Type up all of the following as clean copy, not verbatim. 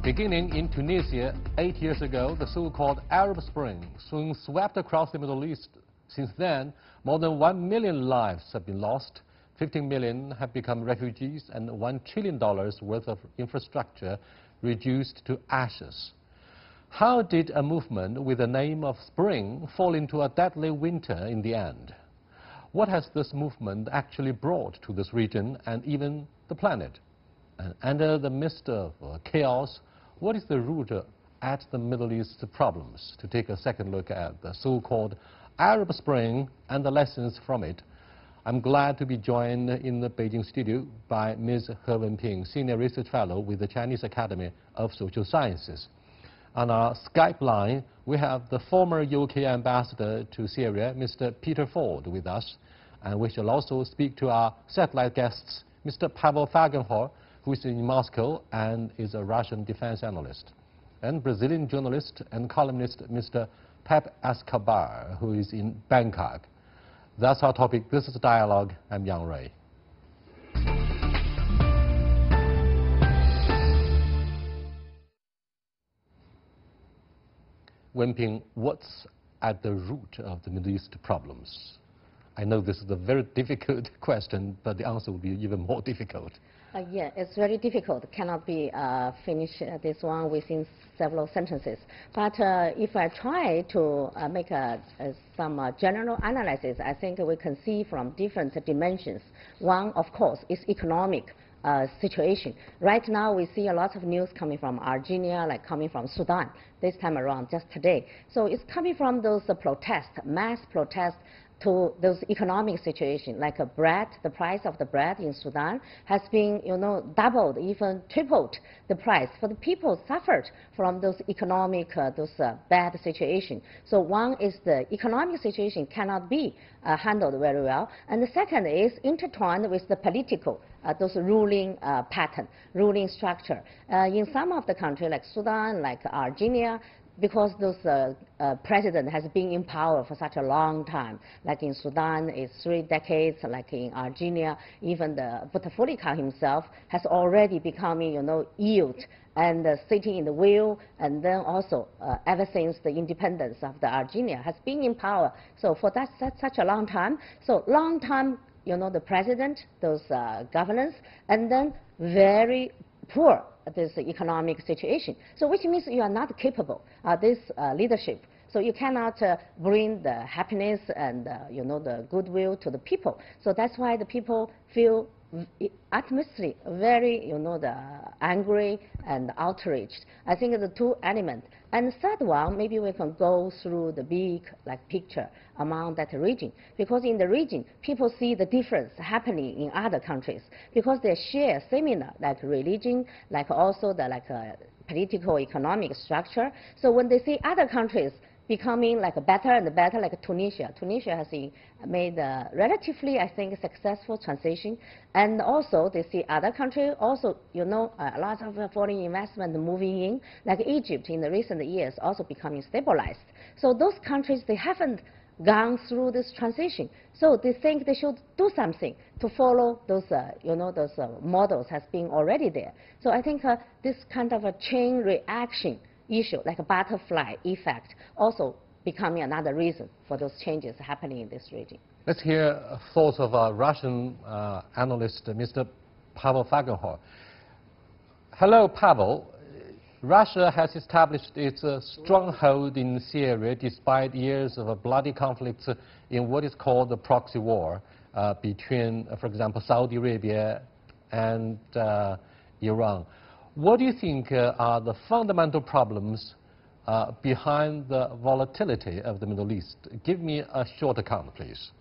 Beginning in Tunisia 8 years ago, the so-called Arab Spring soon swept across the Middle East. Since then, more than 1 million lives have been lost, 15 million have become refugees, and $1 trillion worth of infrastructure reduced to ashes. How did a movement with the name of Spring fall into a deadly winter in the end? What has this movement actually brought to this region and even the planet? And under the midst of chaos, what is the root at the Middle East problems? To take a second look at the so-called Arab Spring and the lessons from it, I'm glad to be joined in the Beijing studio by Ms. He Wenping, Senior Research Fellow with the Chinese Academy of Social Sciences. On our Skype line, we have the former UK ambassador to Syria, Mr. Peter Ford, with us. And we shall also speak to our satellite guests, Mr. Pavel Fagenhor, who is in Moscow and is a Russian defense analyst, and Brazilian journalist and columnist Mr. Pep Escobar, who is in Bangkok. That's our topic. This is Dialogue. I'm Yang Rui. Wenping, what's at the root of the Middle East problems? I know this is a very difficult question, but the answer will be even more difficult. Yeah, it's very difficult. Cannot be finished this one within several sentences. But if I try to make some general analysis, I think we can see from different dimensions. One, of course, is economic situation. Right now, we see a lot of news coming from Argentina, like coming from Sudan this time around, just today. So it's coming from those protests, mass protests, to those economic situations, like bread, the price of the bread in Sudan has been, doubled, even tripled the price. For the people suffered from those economic, bad situations. So one is the economic situation cannot be handled very well. And the second is intertwined with the political, those ruling pattern, ruling structure. In some of the countries, like Sudan, like Argentina, because those president has been in power for such a long time. Like in Sudan, it's 3 decades. Like in Argentina, even the Bouteflika himself has already become, yield and sitting in the wheel. And then also, ever since the independence of the Argentina, has been in power. So for such a long time. So long time, the president, those governance, and then very poor this economic situation. So which means you are not capable of this leadership. So you cannot bring the happiness and the goodwill to the people. So that's why the people feel atmosphere very the angry and outraged. I think the two elements. And the third one, maybe we can go through the big picture among that region, because in the region people see the difference happening in other countries because they share similar religion, also the political economic structure. So when they see other countries becoming better and better, like Tunisia. Tunisia has made a relatively, I think, successful transition. And also, they see other countries also, a lot of foreign investment moving in, like Egypt in the recent years, also becoming stabilized. So those countries, they haven't gone through this transition. So they think they should do something to follow those, those models has been already there. So I think this kind of a chain reaction issue, like a butterfly effect, also becoming another reason for those changes happening in this region. Let's hear thoughts of our Russian analyst, Mr. Pavel Fagenhor. Hello, Pavel. Russia has established its stronghold in Syria despite years of bloody conflicts in what is called the proxy war between, for example, Saudi Arabia and Iran. What do you think are the fundamental problems behind the volatility of the Middle East? Give me a short account, please.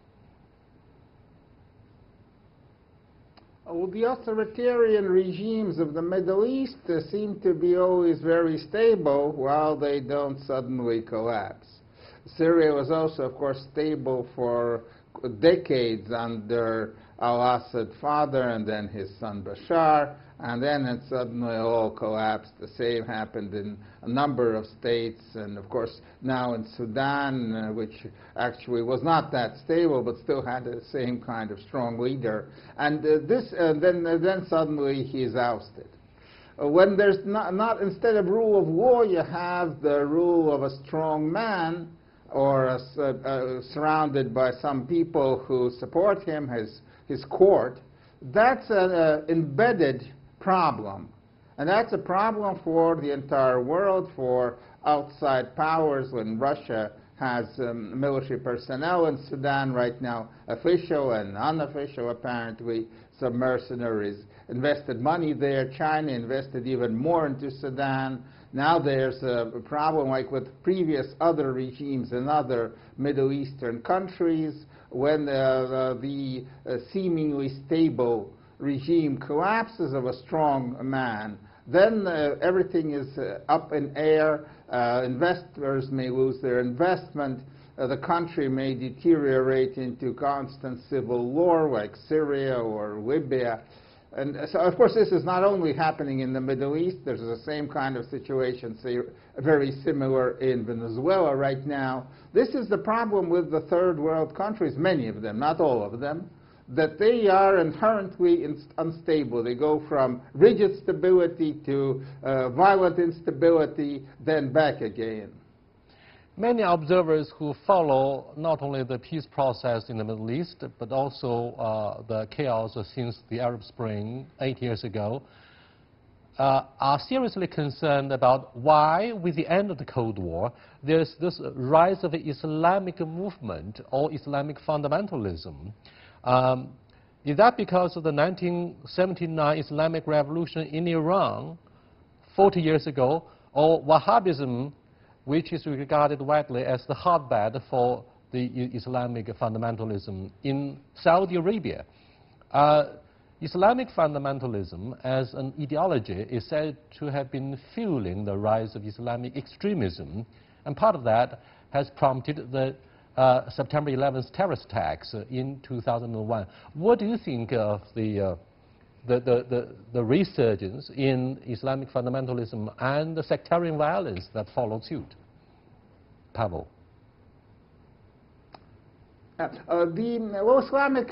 Well, the authoritarian regimes of the Middle East seem to be always very stable while they don't suddenly collapse. Syria was also, of course, stable for decades under al-Assad's father and then his son Bashar, and then it suddenly all collapsed. The same happened in a number of states, and of course now in Sudan, which actually was not that stable but still had the same kind of strong leader. And then suddenly he's ousted. when there's not instead of rule of law, you have the rule of a strong man, or surrounded by some people who support him, his court. That's an embedded problem. And that's a problem for the entire world, for outside powers. When Russia has military personnel in Sudan right now, official and unofficial apparently, some mercenaries invested money there. China invested even more into Sudan. Now there's a problem like with previous other regimes in other Middle Eastern countries. When the seemingly stable regime collapses of a strong man, then everything is up in air. Investors may lose their investment. The country may deteriorate into constant civil war like Syria or Libya. And so, of course, this is not only happening in the Middle East. There's the same kind of situation, say, very similar in Venezuela right now. This is the problem with the third world countries, many of them, not all of them, that they are inherently unstable. They go from rigid stability to violent instability, then back again. Many observers who follow not only the peace process in the Middle East, but also the chaos since the Arab Spring 8 years ago, are seriously concerned about why, with the end of the Cold War, there's this rise of the Islamic movement or Islamic fundamentalism. Is that because of the 1979 Islamic Revolution in Iran 40 years ago, or Wahhabism, which is regarded widely as the hotbed for the Islamic fundamentalism in Saudi Arabia? Islamic fundamentalism as an ideology is said to have been fueling the rise of Islamic extremism, and part of that has prompted the September 11th terrorist attacks in 2001. What do you think of the resurgence in Islamic fundamentalism and the sectarian violence that followed suit? Pavel. Islamic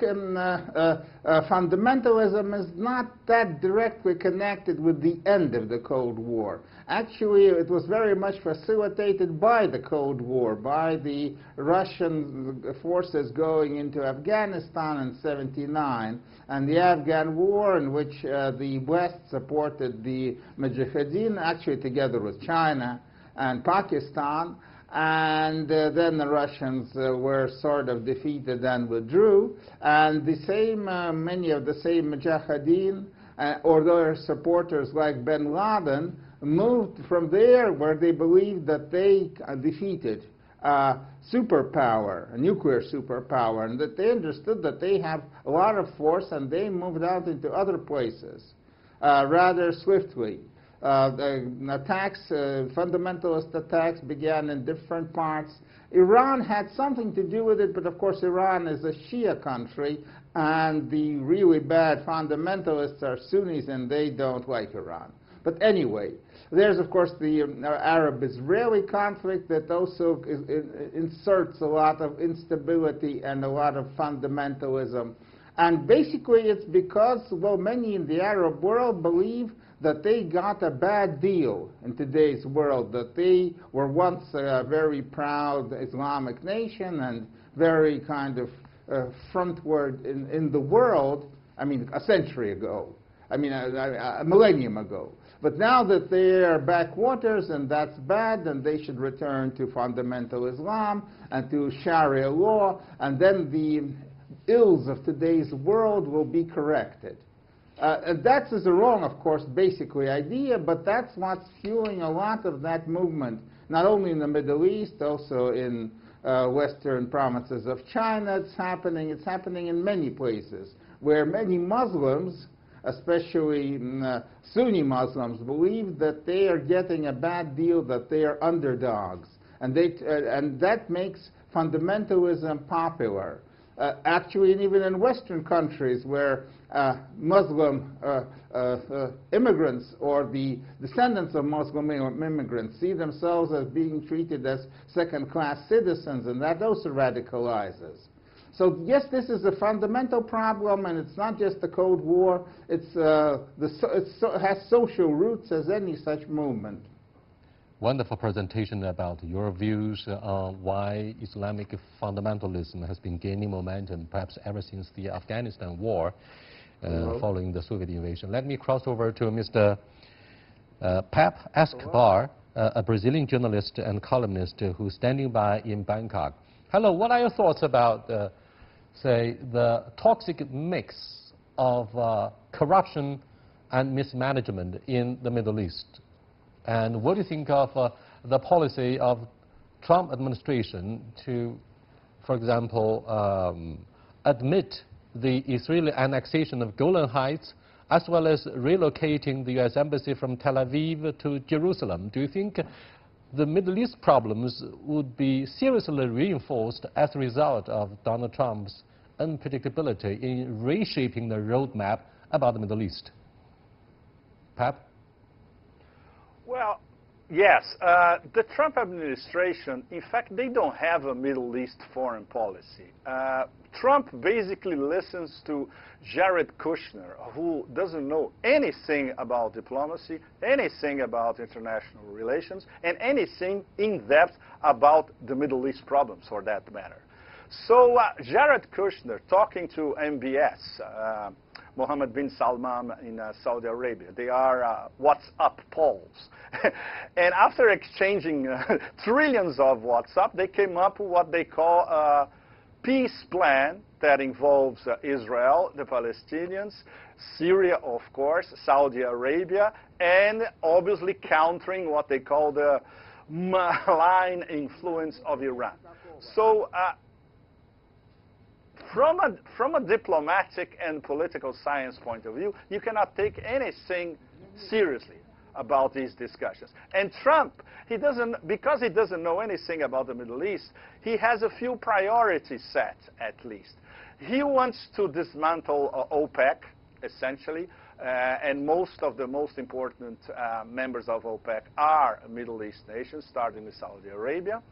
fundamentalism is not that directly connected with the end of the Cold War. Actually, it was very much facilitated by the Cold War, by the Russian forces going into Afghanistan in '79, and the Afghan war, in which the West supported the Mujahideen, actually together with China and Pakistan. And then the Russians were sort of defeated and withdrew. And the same, many of the same Mujahideen or their supporters like bin Laden moved from there, where they believed that they defeated a superpower, a nuclear superpower, and that they understood that they have a lot of force, and they moved out into other places rather swiftly. Attacks, fundamentalist attacks began in different parts. Iran had something to do with it, but of course Iran is a Shia country, and the really bad fundamentalists are Sunnis, and they don't like Iran. But anyway, there's of course the Arab-Israeli conflict that also inserts a lot of instability and a lot of fundamentalism. And basically it's because, well, many in the Arab world believe that they got a bad deal in today's world, that they were once a very proud Islamic nation and very kind of frontward in the world, I mean, a century ago, I mean, a millennium ago. But now that they are backwaters, and that's bad, and they should return to fundamental Islam and to Sharia law, and then the ills of today's world will be corrected. And that is a wrong, of course, basically idea, but that's what's fueling a lot of that movement, not only in the Middle East, also in western provinces of China. It's happening in many places, where many Muslims, especially Sunni Muslims, believe that they are getting a bad deal, that they are underdogs. And that makes fundamentalism popular. Actually, and even in Western countries where Muslim immigrants or the descendants of Muslim immigrants see themselves as being treated as second-class citizens, and that also radicalizes. So yes, this is a fundamental problem, and it's not just the Cold War. It has social roots as any such movement. Wonderful presentation about your views on why Islamic fundamentalism has been gaining momentum, perhaps ever since the Afghanistan war, following the Soviet invasion. Let me cross over to Mr. Pep Escobar, a Brazilian journalist and columnist who's standing by in Bangkok. Hello, what are your thoughts about, say, the toxic mix of corruption and mismanagement in the Middle East? And what do you think of the policy of Trump administration to, for example, admit the Israeli annexation of Golan Heights, as well as relocating the U.S. Embassy from Tel Aviv to Jerusalem? Do you think the Middle East problems would be seriously reinforced as a result of Donald Trump's unpredictability in reshaping the roadmap about the Middle East? Pap? Well, yes. The Trump administration, in fact, they don't have a Middle East foreign policy. Trump basically listens to Jared Kushner, who doesn't know anything about diplomacy, anything about international relations, and anything in depth about the Middle East problems, for that matter. So Jared Kushner, talking to MBS, Mohammed bin Salman in Saudi Arabia, they are WhatsApp polls. And after exchanging trillions of WhatsApp, they came up with what they call a peace plan that involves Israel, the Palestinians, Syria, of course, Saudi Arabia, and obviously countering what they call the malign influence of Iran. So from a diplomatic and political science point of view, you cannot take anything seriously about these discussions. And Trump, because he doesn't know anything about the Middle East, he has a few priorities set, at least. He wants to dismantle OPEC, essentially, and most of the most important members of OPEC are Middle East nations, starting with Saudi Arabia.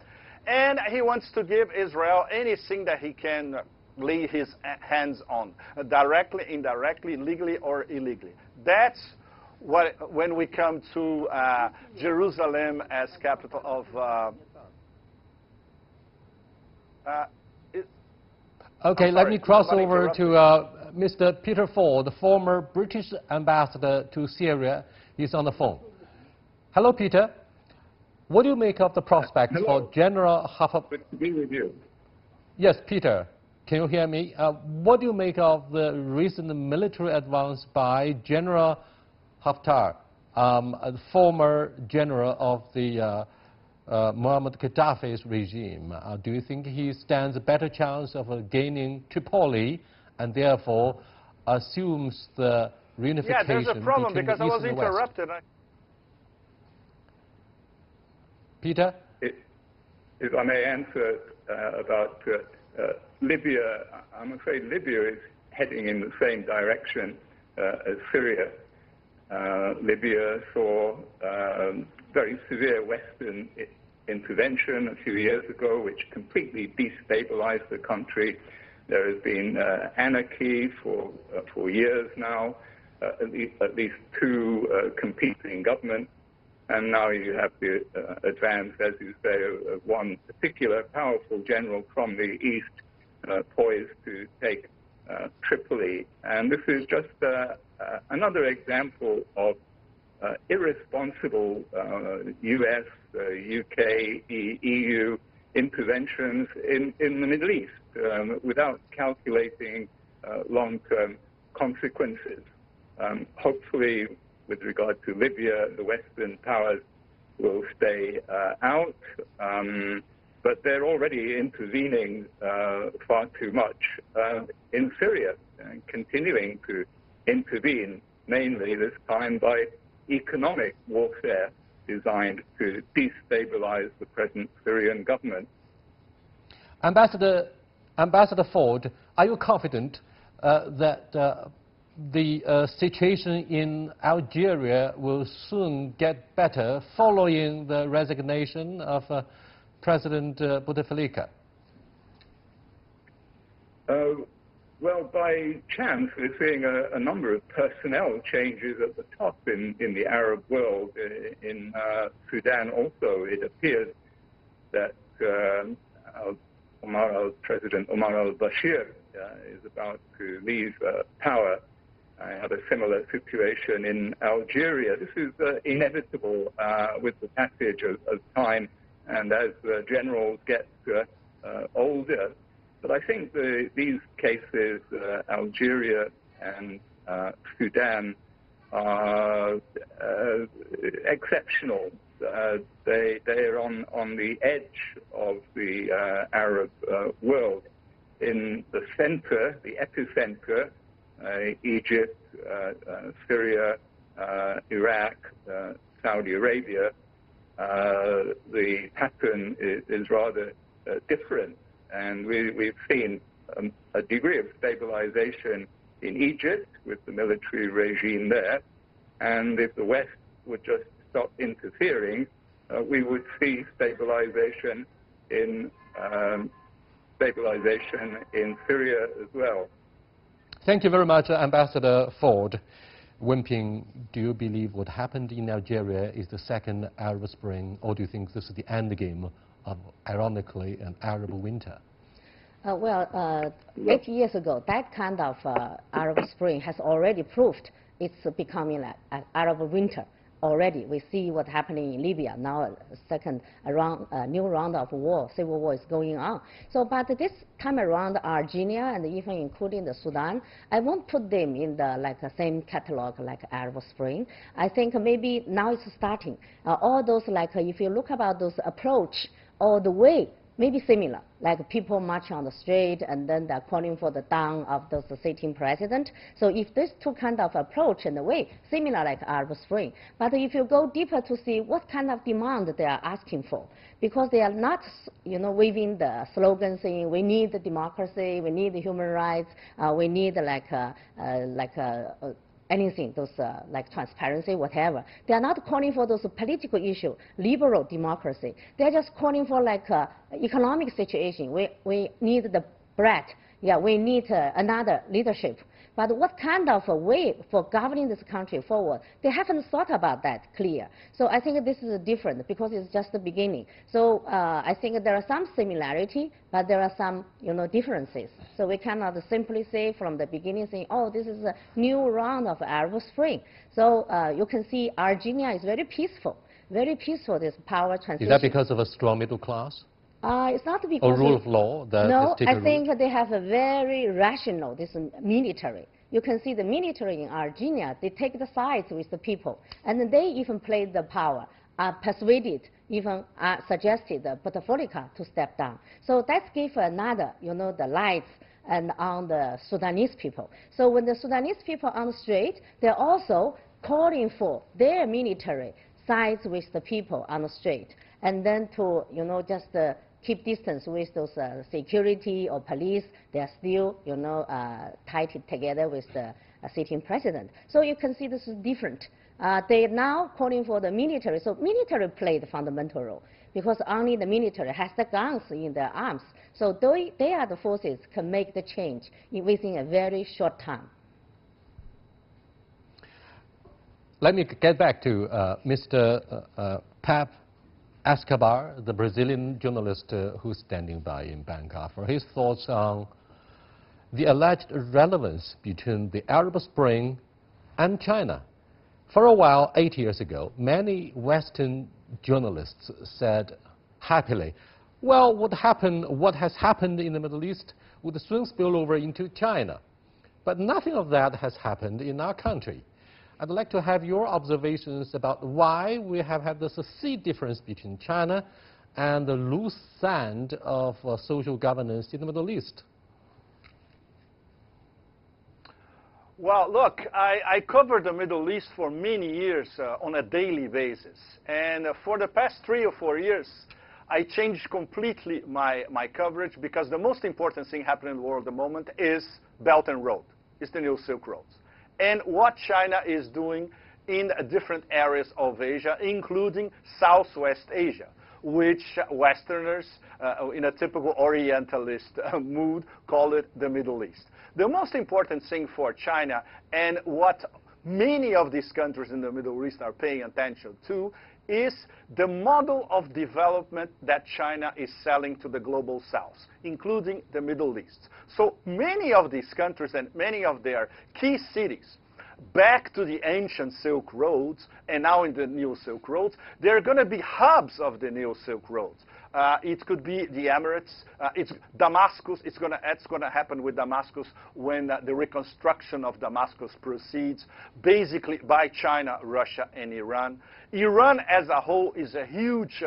And he wants to give Israel anything that he can lay his hands on, directly, indirectly, legally, or illegally. That's when we come to Jerusalem as capital of... Okay, let me cross over to Mr. Peter Ford, the former British ambassador to Syria. He's on the phone. Hello, Peter. What do you make of the prospects for General Haftar? Good to be with you. Yes, Peter. Can you hear me? What do you make of the recent military advance by General Haftar, a former general of the Muammar Gaddafi's regime? Do you think he stands a better chance of gaining Tripoli and therefore assumes the reunification? Yeah, there's a problem because I was interrupted. Peter? If I may answer about Libya, I'm afraid Libya is heading in the same direction as Syria. Libya saw very severe Western intervention a few years ago, which completely destabilized the country. There has been anarchy for years now, at least two competing governments. And now you have the advance, as you say, of one particular powerful general from the east poised to take Tripoli. And this is just another example of irresponsible U.S., UK, EU interventions in the Middle East without calculating long-term consequences. Hopefully, with regard to Libya, the Western powers will stay out, but they're already intervening far too much in Syria, and continuing to intervene, mainly this time by economic warfare designed to destabilize the present Syrian government. Ambassador Ford, are you confident that the situation in Algeria will soon get better following the resignation of President Bouteflika? Well, by chance, we're seeing a number of personnel changes at the top in the Arab world. In Sudan also, it appears that President Omar al-Bashir is about to leave power. I have a similar situation in Algeria. This is inevitable with the passage of time and as generals get older. But I think these cases, Algeria and Sudan, are exceptional. They are on the edge of the Arab world. In the center, the epicenter, Egypt, Syria, Iraq, Saudi Arabia, the pattern is rather different. And we've seen a degree of stabilization in Egypt with the military regime there. And if the West would just stop interfering, we would see stabilization in Syria as well. Thank you very much, Ambassador Ford. Wenping, do you believe what happened in Algeria is the second Arab Spring, or do you think this is the end game of, ironically, an Arab winter? 8 years ago, that kind of Arab Spring has already proved it's becoming an Arab winter. Already, we see what's happening in Libya. Now, a new round of war, civil war is going on. So, but this time around, Argentina and even including the Sudan, I won't put them in the same catalog like Arab Spring. I think maybe now it's starting. All those if you look about those approach or the way, maybe similar, like people march on the street and then they're calling for the down of the sitting president. So if these two kind of approach and the way, similar like Arab Spring. But if you go deeper to see what kind of demand they are asking for, because they are not, waving the slogan saying we need the democracy, we need the human rights, we need anything, those like transparency, whatever. They are not calling for those political issue, liberal democracy. They're just calling for economic situation. We need the bread. Yeah, we need another leadership. But what kind of a way for governing this country forward? They haven't thought about that clear. So I think this is different because it's just the beginning. So I think there are some similarity, but there are some differences. So we cannot simply say from the beginning saying, oh, this is a new round of Arab Spring. So you can see Argentina is very peaceful, this power transition. Is that because of a strong middle class? It's not because or rule of law? No, I think they have a very rational, this military. You can see the military in Argentina, they take the sides with the people. And they even played the power, persuaded, even suggested Bouteflika to step down. So that gave another, the lights and on the Sudanese people. So when the Sudanese people on the street, they're also calling for their military sides with the people on the street. And then to, just keep distance with those security or police. They are still, tied together with the sitting president. So you can see this is different. They are now calling for the military. So military played a fundamental role because only the military has the guns in their arms. So they are the forces can make the change within a very short time. Let me get back to Mr. Pep Escobar, the Brazilian journalist who's standing by in Bangkok, for his thoughts on the alleged relevance between the Arab Spring and China. For a while, 8 years ago, many Western journalists said happily, well, what has happened in the Middle East would soon spill over into China. But nothing of that has happened in our country. I'd like to have your observations about why we have had this sea difference between China and the loose sand of social governance in the Middle East. Well, look, I covered the Middle East for many years on a daily basis. And for the past 3 or 4 years, I changed completely my coverage because the most important thing happening in the world at the moment is Belt and Road. It's the new Silk Roads. And what China is doing in different areas of Asia, including Southwest Asia. which Westerners, in a typical Orientalist mood, call it the Middle East. The most important thing for China, and what many of these countries in the Middle East are paying attention to, is the model of development that China is selling to the global south, including the Middle East. So many of these countries and many of their key cities, back to the ancient Silk Roads and now in the new Silk Roads, they're going to be hubs of the new Silk Roads. It could be the Emirates. It's Damascus. It's going to happen with Damascus when the reconstruction of Damascus proceeds, basically by China, Russia, and Iran. Iran as a whole is a huge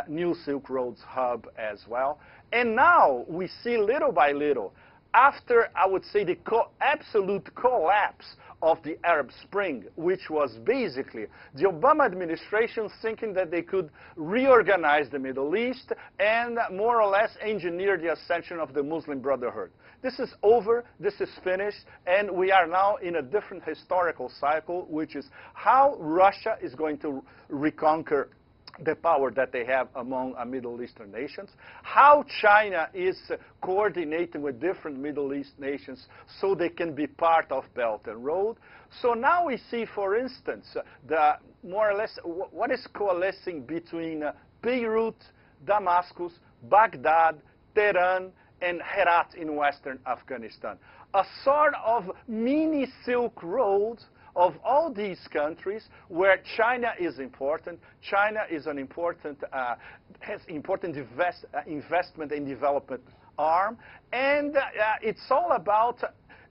new Silk Roads hub as well. And now we see little by little, after, I would say, the absolute collapse of the Arab Spring, which was basically the Obama administration thinking that they could reorganize the Middle East and more or less engineer the ascension of the Muslim Brotherhood. This is over, this is finished, and we are now in a different historical cycle, which is how Russia is going to reconquer the power that they have among Middle Eastern nations, how China is coordinating with different Middle East nations so they can be part of Belt and Road. So now we see, for instance, the more or less what is coalescing between Beirut, Damascus, Baghdad, Tehran, and Herat in western Afghanistan. A sort of mini Silk Road of all these countries where China is important. China is an important, has important investment and development arm. And it's all about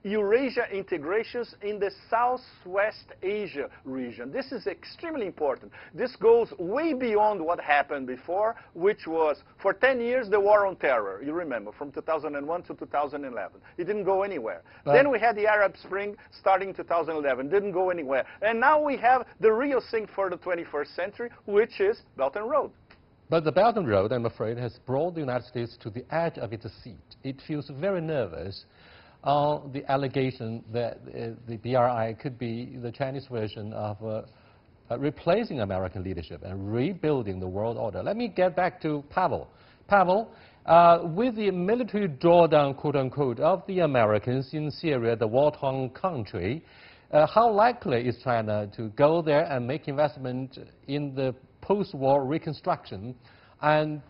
Eurasia integrations in the Southwest Asia region. This is extremely important. This goes way beyond what happened before, which was, for 10 years, the war on terror. You remember, from 2001 to 2011. It didn't go anywhere. Then we had the Arab Spring starting in 2011. Didn't go anywhere. And now we have the real thing for the 21st century, which is Belt and Road. But the Belt and Road, I'm afraid, has brought the United States to the edge of its seat. It feels very nervous on the allegation that the BRI could be the Chinese version of replacing American leadership and rebuilding the world order. Let me get back to Pavel. Pavel, with the military drawdown, quote-unquote, of the Americans in Syria, the war-torn country, how likely is China to go there and make investment in the post-war reconstruction? And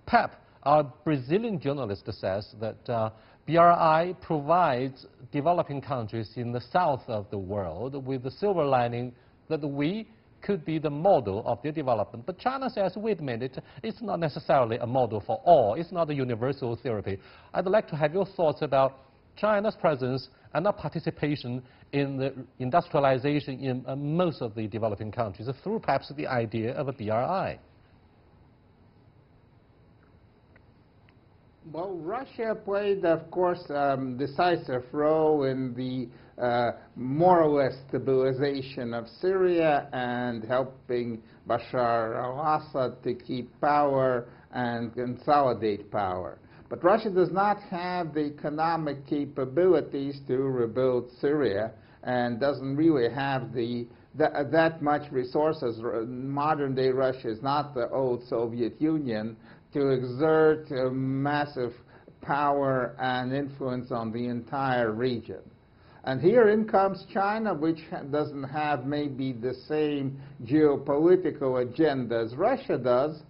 Pep, our Brazilian journalist, says that BRI provides developing countries in the south of the world with the silver lining that we could be the model of their development. But China says, wait a minute, it's not necessarily a model for all. It's not a universal therapy. I'd like to have your thoughts about China's presence and our participation in the industrialization in most of the developing countries through perhaps the idea of a BRI. Well, Russia played, of course, decisive role in the more or less stabilization of Syria and helping Bashar al-Assad to keep power and consolidate power. But Russia does not have the economic capabilities to rebuild Syria and doesn't really have that much resources. Modern-day Russia is not the old Soviet Union to exert massive power and influence on the entire region. And here in comes China, which doesn't have maybe the same geopolitical agenda as Russia does,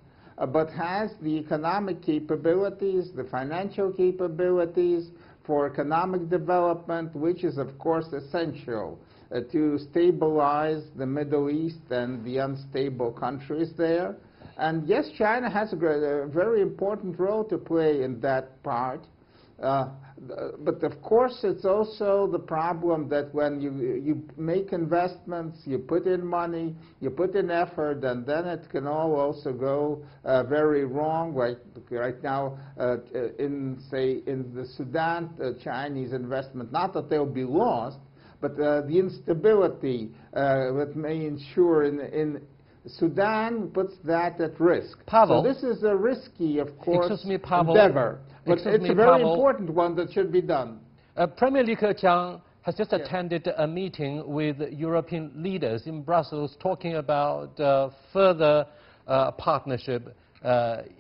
but has the economic capabilities, the financial capabilities for economic development, which is, of course, essential to stabilize the Middle East and the unstable countries there. And yes, China has a very important role to play in that part. But of course, it's also the problem that when you make investments, you put in money, you put in effort, and then it can all also go very wrong. Right now, in the Sudan, Chinese investment, not that they'll be lost, but the instability that may ensure in Sudan puts that at risk. Pavel, so this is a risky, of course, Pavel, endeavor. But it's a very important one that should be done. Premier Li Keqiang has just attended a meeting with European leaders in Brussels talking about further partnership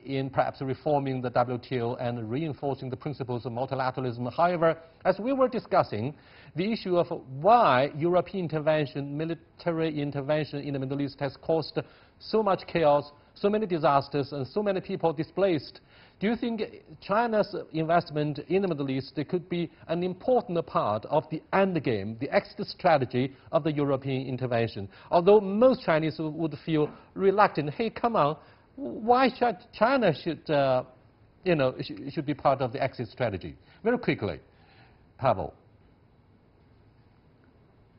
in perhaps reforming the WTO and reinforcing the principles of multilateralism. However, as we were discussing, the issue of why European intervention, military intervention in the Middle East has caused so much chaos, so many disasters, and so many people displaced. Do you think China's investment in the Middle East could be an important part of the end game, the exit strategy of the European intervention? Although most Chinese would feel reluctant, hey, come on, why should China should be part of the exit strategy? Very quickly, Pavel.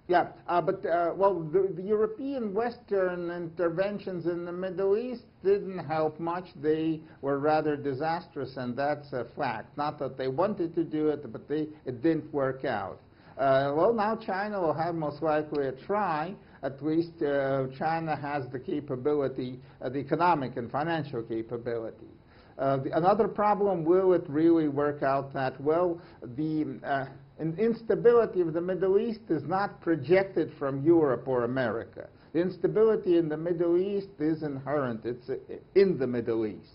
Yeah, well, the European Western interventions in the Middle East didn't help much. They were rather disastrous, and that's a fact. Not that they wanted to do it, but it didn't work out. Well, now China will have most likely a try. At least China has the capability, the economic and financial capability. Another problem, will it really work out that well? The instability of the Middle East is not projected from Europe or America. The instability in the Middle East is inherent. It's in the Middle East.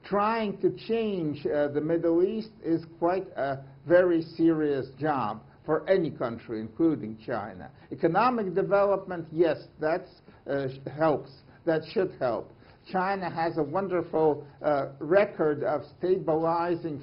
Trying to change the Middle East is quite a very serious job for any country, including China. Economic development, yes, that helps. That should help. China has a wonderful record of stabilizing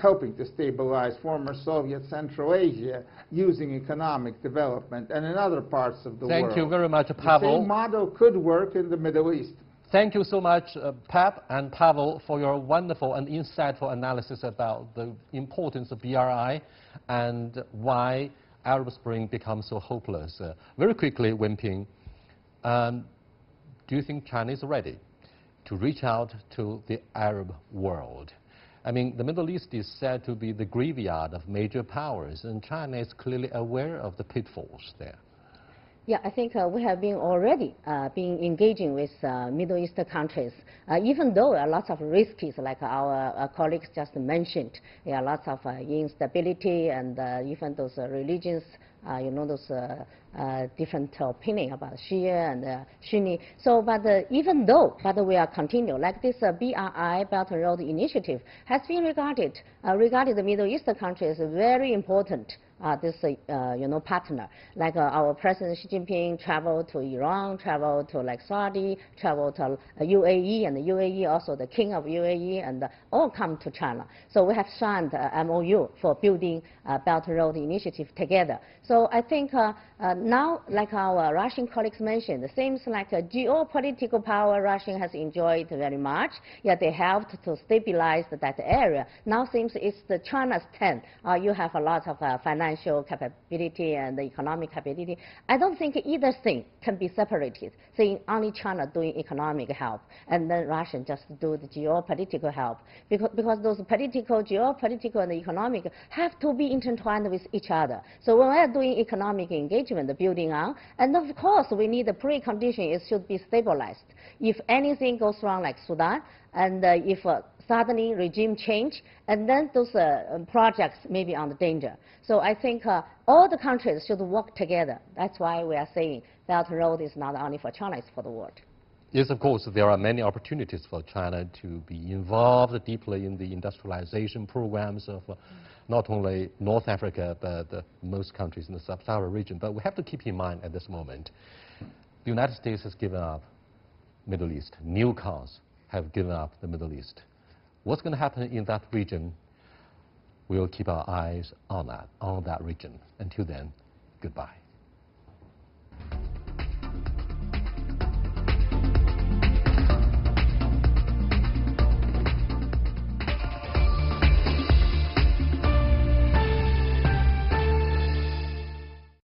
helping to stabilize former Soviet Central Asia using economic development and in other parts of the world. Thank you very much, Pavel. The same model could work in the Middle East. Thank you so much, Pep and Pavel, for your wonderful and insightful analysis about the importance of BRI and why Arab Spring becomes so hopeless. Very quickly, Wenping, do you think China is ready to reach out to the Arab world? I mean, the Middle East is said to be the graveyard of major powers, and China is clearly aware of the pitfalls there. Yeah, I think we have been already been engaging with Middle Eastern countries, even though lots of risks, like our colleagues just mentioned. There are lots of instability and even those religions, those different opinion about Shia and Sunni. So, but even though, we are continuing, like this BRI, Belt and Road Initiative, has been regarded the Middle Eastern countries as very important. Partner. Like our President Xi Jinping traveled to Iran, traveled to like Saudi, traveled to UAE, and the UAE also the King of UAE, and all come to China. So we have signed MOU for building Belt and Road Initiative together. So I think now, like our Russian colleagues mentioned, it seems like a geopolitical power Russia has enjoyed very much. Yet they helped to stabilize that area. Now seems it's the China's turn. You have a lot of financial capability and the economic capability. I don't think either thing can be separated, saying only China doing economic help and then Russia just do the geopolitical help. Because those geopolitical and economic have to be intertwined with each other. So when we are doing economic engagement, building on, and of course we need a precondition, it should be stabilized. If anything goes wrong like Sudan, and if suddenly regime change, and then those projects may be under danger. So I think all the countries should work together. That's why we are saying Belt and Road is not only for China, it's for the world. Yes, of course, there are many opportunities for China to be involved deeply in the industrialization programs of not only North Africa, but most countries in the sub-Saharan region. But we have to keep in mind at this moment, the United States has given up Middle East. Newcons have given up the Middle East. What's going to happen in that region? We'll keep our eyes on that region. Until then, goodbye.